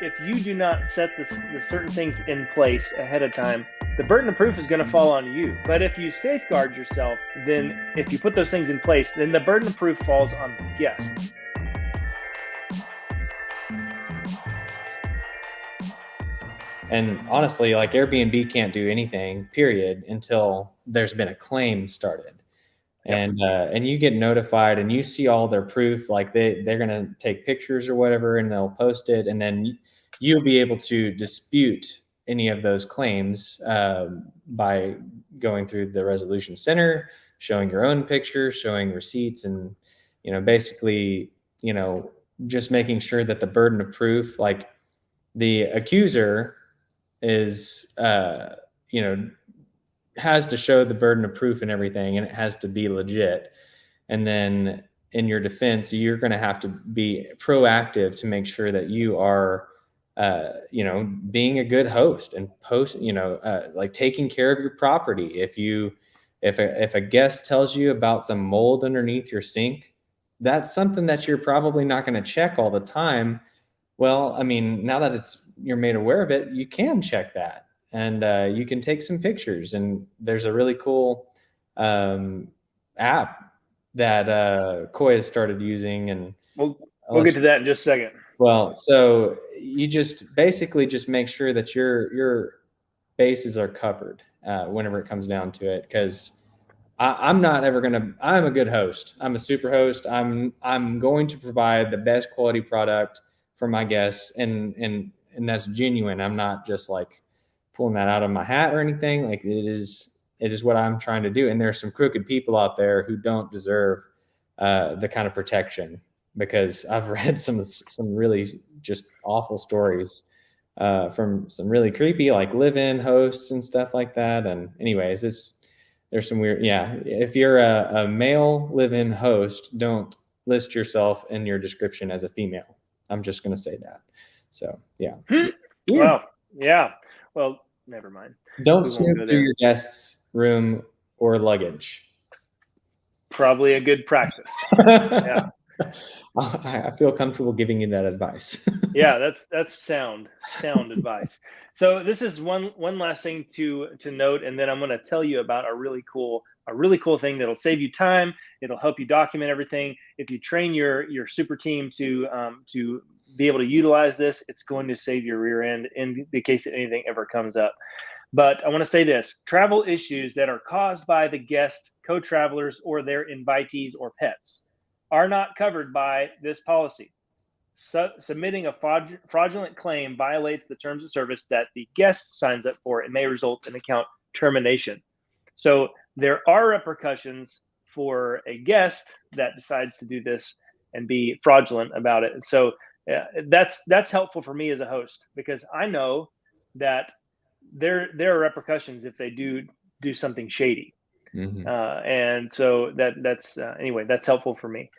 if you do not set the certain things in place ahead of time, the burden of proof is going to fall on you. But if you safeguard yourself, then if you put those things in place, then the burden of proof falls on the guest. And honestly, like Airbnb can't do anything, period, until there's been a claim started. And you get notified and you see all their proof, like they're going to take pictures or whatever and they'll post it. And then you'll be able to dispute any of those claims by going through the resolution center, showing your own pictures, showing receipts, and, basically, just making sure that the burden of proof, like the accuser is, has to show the burden of proof and everything, and it has to be legit. And then in your defense, you're going to have to be proactive to make sure that you are, being a good host and like taking care of your property. If a guest tells you about some mold underneath your sink, that's something that you're probably not going to check all the time. Well, I mean, now that you're made aware of it, you can check that, and you can take some pictures. And there's a really cool app that Koi has started using, and we'll get to that in just a second. Well, so you just basically just make sure that your bases are covered whenever it comes down to it, because I'm not ever gonna. I'm a good host. I'm a super host. I'm going to provide the best quality product for my guests, and that's genuine. I'm not just like pulling that out of my hat or anything. Like it is what I'm trying to do. And there's some crooked people out there who don't deserve the kind of protection, because I've read some really just awful stories from some really creepy like live-in hosts and stuff like that. And anyways, there's some weird, yeah. If you're a male live-in host, don't list yourself in your description as a female. I'm just going to say that. So yeah. Wow. Yeah. Well, never mind. Don't snoop through your guest's room or luggage. Probably a good practice. Yeah. I feel comfortable giving you that advice. Yeah, that's sound advice. So this is one last thing to note, and then I'm going to tell you about a really cool thing that'll save you time. It'll help you document everything. If you train your super team to be able to utilize this, it's going to save your rear end in the case that anything ever comes up. But I want to say this: travel issues that are caused by the guest, co-travelers, or their invitees or pets are not covered by this policy. Submitting a fraudulent claim violates the terms of service that the guest signs up for and may result in account termination. So there are repercussions for a guest that decides to do this and be fraudulent about it. And so that's helpful for me as a host, because I know that there are repercussions if they do something shady. Mm-hmm. And so that's anyway, that's helpful for me.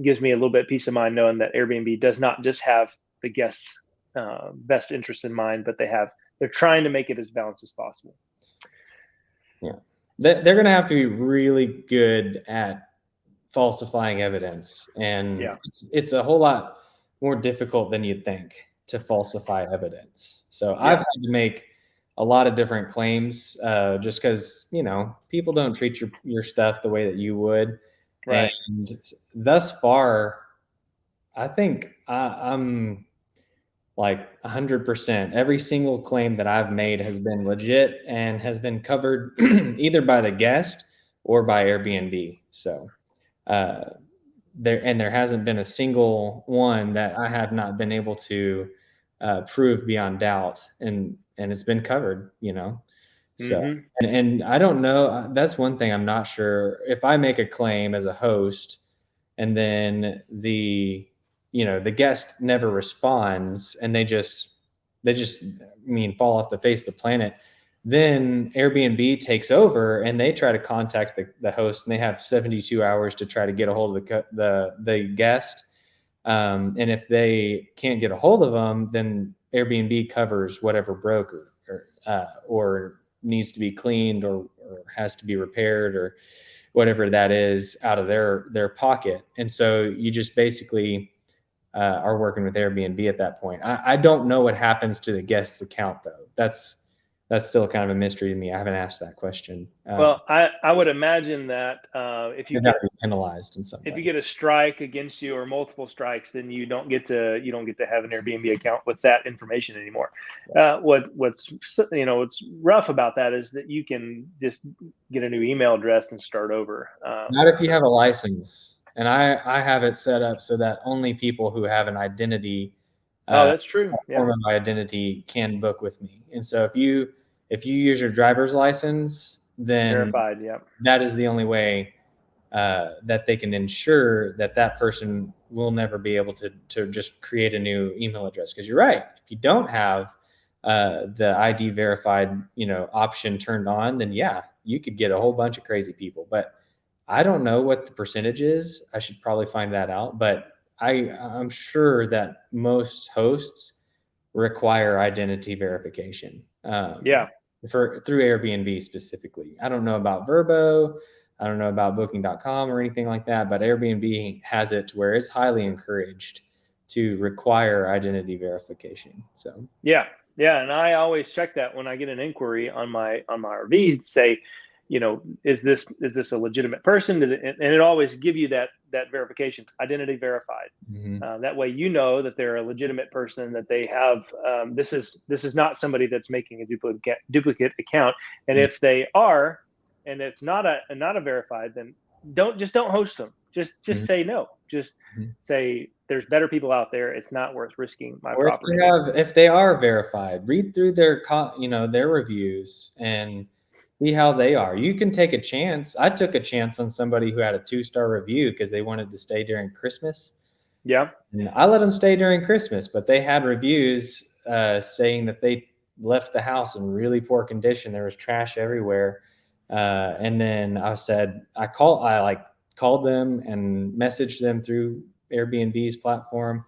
Gives me a little bit of peace of mind knowing that Airbnb does not just have the guests' best interest in mind, but they're trying to make it as balanced as possible. Yeah, they're going to have to be really good at falsifying evidence, and yeah, it's a whole lot more difficult than you'd think to falsify evidence. So yeah. I've had to make a lot of different claims just because, people don't treat your stuff the way that you would. Right. And thus far, I think I'm like 100%. Every single claim that I've made has been legit and has been covered either by the guest or by Airbnb. So there hasn't been a single one that I have not been able to prove beyond doubt, and it's been covered, So, Mm-hmm. and I don't know, that's one thing I'm not sure. If I make a claim as a host and then the guest never responds and they just fall off the face of the planet, then Airbnb takes over and they try to contact the host, and they have 72 hours to try to get a hold of the guest. And if they can't get a hold of them, then Airbnb covers whatever broke or needs to be cleaned or has to be repaired or whatever that is out of their pocket. And so you just basically are working with Airbnb at that point. I don't know what happens to the guest's account though. That's still kind of a mystery to me. I haven't asked that question. Well, I would imagine that if you They've got get to be penalized in some if you way. get a strike against you or multiple strikes, then you don't get to have an Airbnb account with that information anymore. What's rough about that is that you can just get a new email address and start over. Not if you have a license, and I have it set up so that only people who have an identity, Oh, that's true. Yeah, form of identity, can book with me. And so if you use your driver's license, then verified. Yeah, that is the only way that they can ensure that that person will never be able to just create a new email address. Because you're right, if you don't have the ID verified, option turned on, then yeah, you could get a whole bunch of crazy people. But I don't know what the percentage is. I should probably find that out. But I'm sure that most hosts require identity verification. yeah, Through Airbnb specifically. I don't know about Vrbo. I don't know about booking.com or anything like that, but Airbnb has it to where it's highly encouraged to require identity verification. So yeah, and I always check that when I get an inquiry on my RV. Say, is this a legitimate person? And it always give you that verification, identity verified. That way, that they're a legitimate person, that they have this is not somebody that's making a duplicate account. And if they are, and it's not a verified, then don't host them. Just say no. Just say there's better people out there. It's not worth risking my property. If they are verified, read through their their reviews and see how they are. You can take a chance. I took a chance on somebody who had a 2-star review because they wanted to stay during Christmas. Yeah. And I let them stay during Christmas, but they had reviews saying that they left the house in really poor condition. There was trash everywhere. And then I called them and messaged them through Airbnb's platform.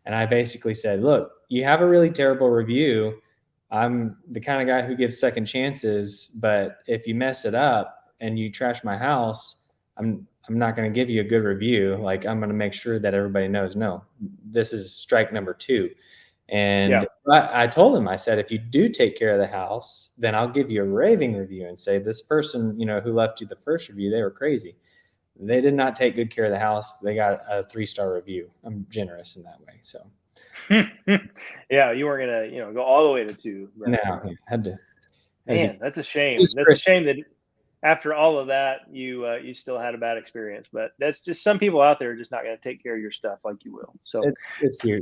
And I basically said, look, you have a really terrible review. I'm the kind of guy who gives second chances, but if you mess it up and you trash my house, I'm not going to give you a good review. Like, I'm going to make sure that everybody knows, no, this is strike number 2. And I told him, I said, if you do take care of the house, then I'll give you a raving review and say, this person, who left you the first review, they were crazy. They did not take good care of the house. They got a 3-star review. I'm generous in that way. So, yeah, you weren't gonna, go all the way to 2. Right? No, had to. Man, that's a shame. That's a shame that after all of that, you still had a bad experience. But that's just, some people out there are just not going to take care of your stuff like you will. So it's here.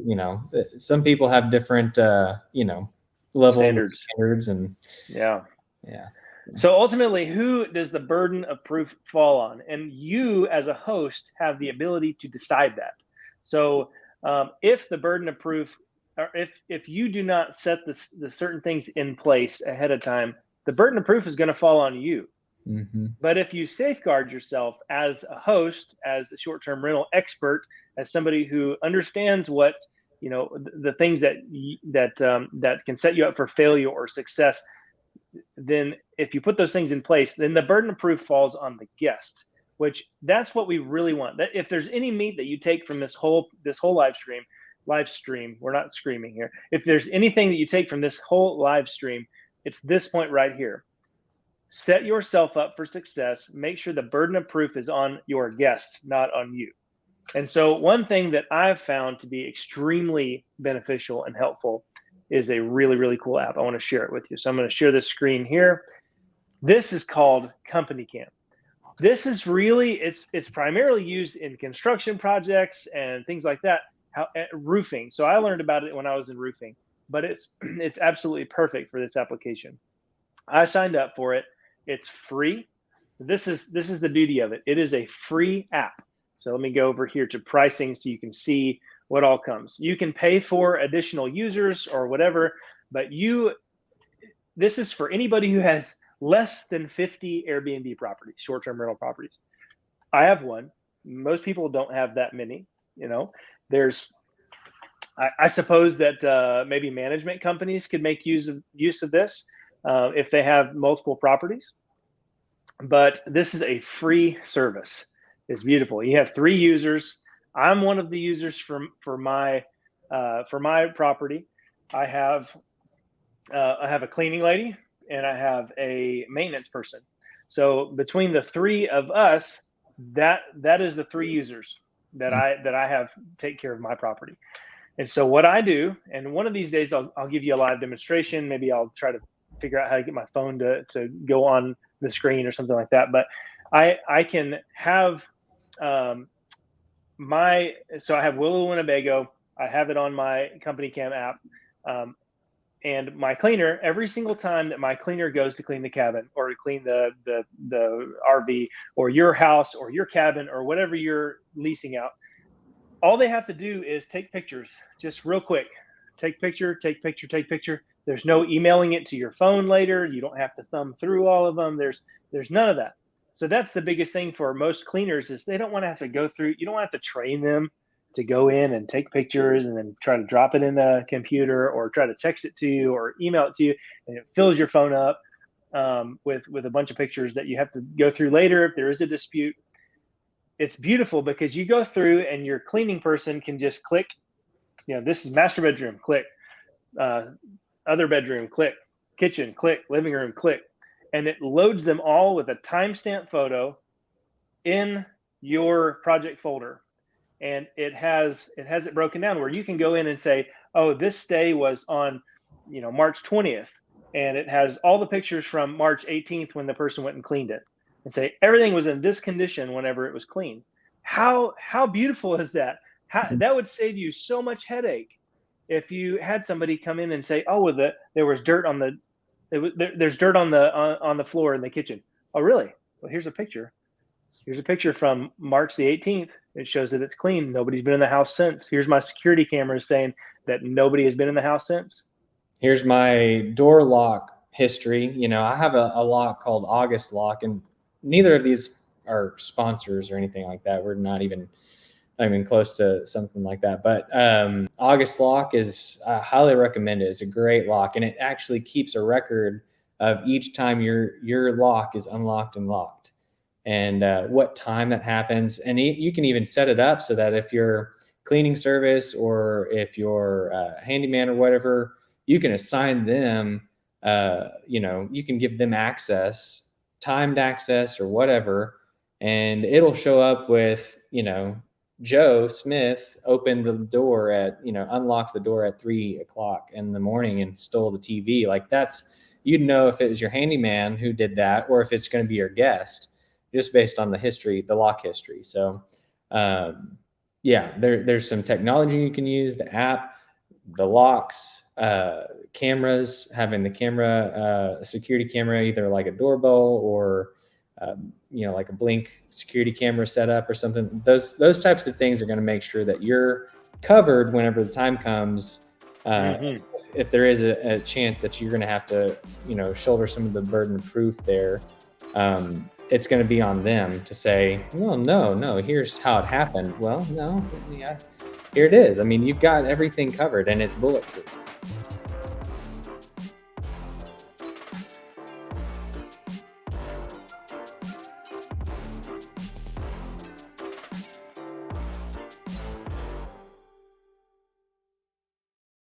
Some people have different levels of standards, and yeah. So ultimately, who does the burden of proof fall on? And you, as a host, have the ability to decide that. So if the burden of proof, or if you do not set the certain things in place ahead of time, the burden of proof is going to fall on you. But if you safeguard yourself as a host, as a short-term rental expert, as somebody who understands what the things that can set you up for failure or success, then if you put those things in place, then the burden of proof falls on the guest, which that's what we really want. That if there's any meat that you take from this whole live stream, we're not screaming here. If there's anything that you take from this whole live stream, it's this point right here. Set yourself up for success. Make sure the burden of proof is on your guests, not on you. And so one thing that I've found to be extremely beneficial and helpful is a really, really cool app. I want to share it with you. So I'm going to share this screen here. This is called Company Camp. This is really, it's primarily used in construction projects and things like that, roofing. So I learned about it when I was in roofing, but it's absolutely perfect for this application. I signed up for it. It's free. This is the beauty of it. It is a free app. So let me go over here to pricing so you can see what all comes. You can pay for additional users or whatever, but this is for anybody who has less than 50 Airbnb properties, short-term rental properties. I have one. Most people don't have that many. I suppose that maybe management companies could make use of this if they have multiple properties. But this is a free service. It's beautiful. You have 3 users. I'm one of the users for my property. I have a cleaning lady and I have a maintenance person. So between the three of us, that is the three users that I have take care of my property. And so what I do, and one of these days I'll give you a live demonstration. Maybe I'll try to figure out how to get my phone to go on the screen or something like that. But I can have so I have Willow Winnebago. I have it on my company cam app. Um, and my cleaner, every single time that my cleaner goes to clean the cabin or to clean the RV or your house or your cabin or whatever you're leasing out, all they have to do is take pictures, just real quick. Take picture, take picture, take picture. There's no emailing it to your phone later. You don't have to thumb through all of them. There's none of that. So that's the biggest thing for most cleaners is they don't want to have to go through. You don't have to train them to go in and take pictures and then try to drop it in the computer or try to text it to you or email it to you, and it fills your phone up with a bunch of pictures that you have to go through later if there is a dispute. It's beautiful because you go through and your cleaning person can just click, this is master bedroom, click, other bedroom, click, kitchen, click, living room, click, and it loads them all with a timestamp photo in your project folder. And it has it broken down where you can go in and say, oh, this stay was on, March 20th. And it has all the pictures from March 18th when the person went and cleaned it and say everything was in this condition whenever it was cleaned. How beautiful is that? That would save you so much headache if you had somebody come in and say, oh, well, there was dirt on there's dirt on the floor in the kitchen. Oh, really? Well, here's a picture. Here's a picture from March the 18th. It shows that it's clean. Nobody's been in the house since. Here's my security cameras saying that nobody has been in the house since. Here's my door lock history. I have a lock called August Lock, and neither of these are sponsors or anything like that. We're not even close to something like that. But August Lock is highly recommended. It's a great lock, and it actually keeps a record of each time your lock is unlocked and locked, and what time that happens. And you can even set it up so that if your cleaning service or if your handyman or whatever, you can assign them, you can give them access, timed access or whatever, and it'll show up with, Joe Smith opened the door unlocked the door at 3:00 in the morning and stole the TV. Like you'd know if it was your handyman who did that or if it's going to be your guest, just based on the lock history. So, there's some technology you can use, the app, the locks, cameras, having the camera, a security camera, either like a doorbell or, like a Blink security camera setup or something. Those types of things are going to make sure that you're covered whenever the time comes. If there is a chance that you're going to have to, shoulder some of the burden of proof there, it's going to be on them to say, well, no, here's how it happened. Well, no, here it is. You've got everything covered and it's bulletproof.